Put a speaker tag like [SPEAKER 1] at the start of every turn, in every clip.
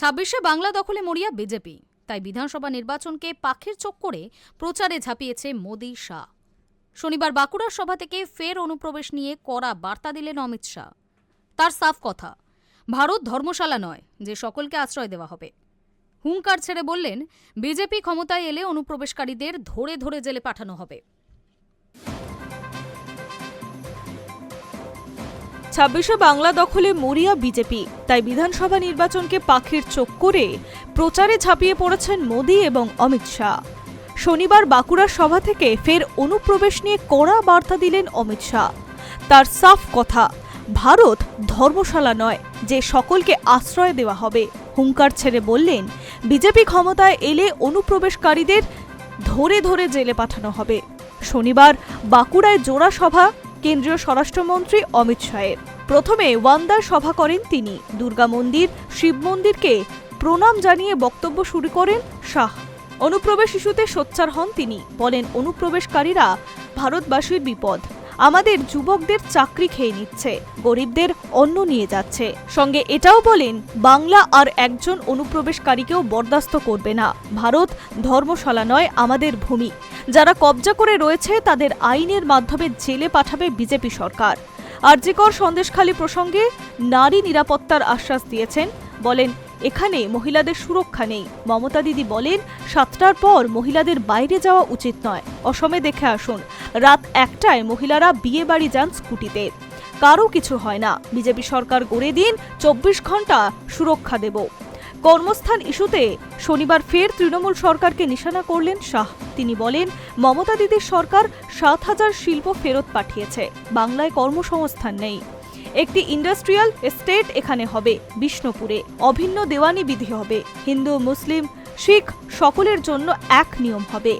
[SPEAKER 1] ২৬শে বাংলা দখলে মরিয়া বিজেপি, তাই বিধানসভা নির্বাচনকে পাখির চোখ করে প্রচারে ঝাঁপিয়েছে মোদি শাহ। শনিবার বাঁকুড়ার সভা থেকে ফের অনুপ্রবেশ নিয়ে কড়া বার্তা দিলেন অমিত শাহ। তার সাফ কথা, ভারত ধর্মশালা নয় যে সকলকে আশ্রয় দেওয়া হবে। হুঙ্কার ছেড়ে বললেন, বিজেপি ক্ষমতায় এলে অনুপ্রবেশকারীদের ধরে ধরে জেলে পাঠানো হবে।
[SPEAKER 2] ২৬শে বাংলা দখলে মরিয়া বিজেপি, তাই বিধানসভা নির্বাচনকে পাখির চোখ করে প্রচারে ঝাঁপিয়ে পড়েছেন মোদি এবং অমিত শাহ। শনিবার বাঁকুড়ার সভা থেকে ফের অনুপ্রবেশ নিয়ে কড়া বার্তা দিলেন অমিত শাহ। তার সাফ কথা, ভারত ধর্মশালা নয় যে সকলকে আশ্রয় দেওয়া হবে। হুঙ্কার ছেড়ে বললেন, বিজেপি ক্ষমতায় এলে অনুপ্রবেশকারীদের ধরে ধরে জেলে পাঠানো হবে। শনিবার বাঁকুড়ায় জোড়া সভা কেন্দ্রীয় স্বরাষ্ট্রমন্ত্রী অমিত শাহের। প্রথমে ওয়ান্দার সভা করেন তিনি। দুর্গা মন্দির, শিব মন্দিরকে প্রণাম জানিয়ে বক্তব্য শুরু করেন শাহ। অনুপ্রবেশ ইস্যুতে সোচ্চার হন তিনি। বলেন, অনুপ্রবেশকারীরা ভারতবাসীর বিপদ, আমাদের যুবকদের চাকরি খেয়ে নিচ্ছে, গরিবদের অন্ন নিয়ে যাচ্ছে। সঙ্গে এটাও বলেন, বাংলা আর একজন অনুপ্রবেশকারীকেও বরদাস্ত করবে না। ভারত ধর্মশালা নয়, আমাদের ভূমি। যারা কবজা করে রয়েছে তাদের আইনের মাধ্যমে জেলে পাঠাবে বিজেপি সরকার। আরজিকর সন্দেশখালী প্রসঙ্গে নারী নিরাপত্তার আশ্বাস দিয়েছেন। বলেন, এখানে মহিলাদের সুরক্ষা নেই। মমতা দিদি বলেন, ৭টার পর মহিলাদের বাইরে যাওয়া উচিত নয়। অসমে দেখে আসুন, রাত ১টায় মহিলারা বিয়ে বাড়ি যান স্কুটিতে, কারো কিছু হয় না। বিজেপি সরকার গড়ে দিন, ২৪ ঘন্টা সুরক্ষা দেব। কর্মস্থান ইস্যুতে শনিবার ফের তৃণমূল সরকারকে নিশানা করলেন শাহ। তিনি বলেন, মমতা দিদির সরকার ৭,০০০ শিল্প ফেরত পাঠিয়েছে, বাংলায় কর্মসংস্থান নেই। একটি ইন্ডাস্ট্রিয়াল এস্টেট এখানে হবে বিষ্ণুপুরে। অভিন্ন দেওয়ানি বিধি হবে। হিন্দু, মুসলিম, শিখ সকলের জন্য এক নিয়ম হবে।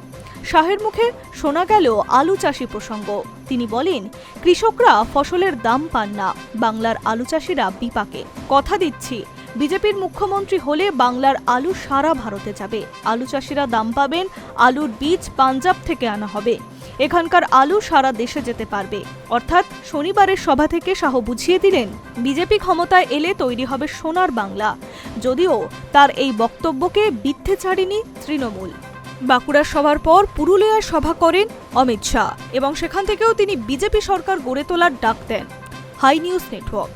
[SPEAKER 2] শাহের মুখে শোনা গেল আলু চাষি প্রসঙ্গ। তিনি বলেন, কৃষকরা ফসলের দাম পান না, বাংলার আলু চাষিরা বিপাকে। কথা দিচ্ছি, বিজেপির মুখ্যমন্ত্রী হলে বাংলার আলু সারা ভারতে যাবে। আলু চাষিরা দাম পাবেন। আলুর বীজ পাঞ্জাব থেকে আনা হবে। এখানকার আলু সারা দেশে যেতে পারবে। অর্থাৎ শনিবারের সভা থেকে শাহ বুঝিয়ে দিলেন, বিজেপি ক্ষমতায় এলে তৈরি হবে সোনার বাংলা। যদিও তার এই বক্তব্যকে বিদ্ধে ছাড়েনি তৃণমূল। বাঁকুড়ার সভার পর পুরুলিয়ায় সভা করেন অমিত শাহ এবং সেখান থেকেও তিনি বিজেপি সরকার গড়ে তোলার ডাক দেন। High news network.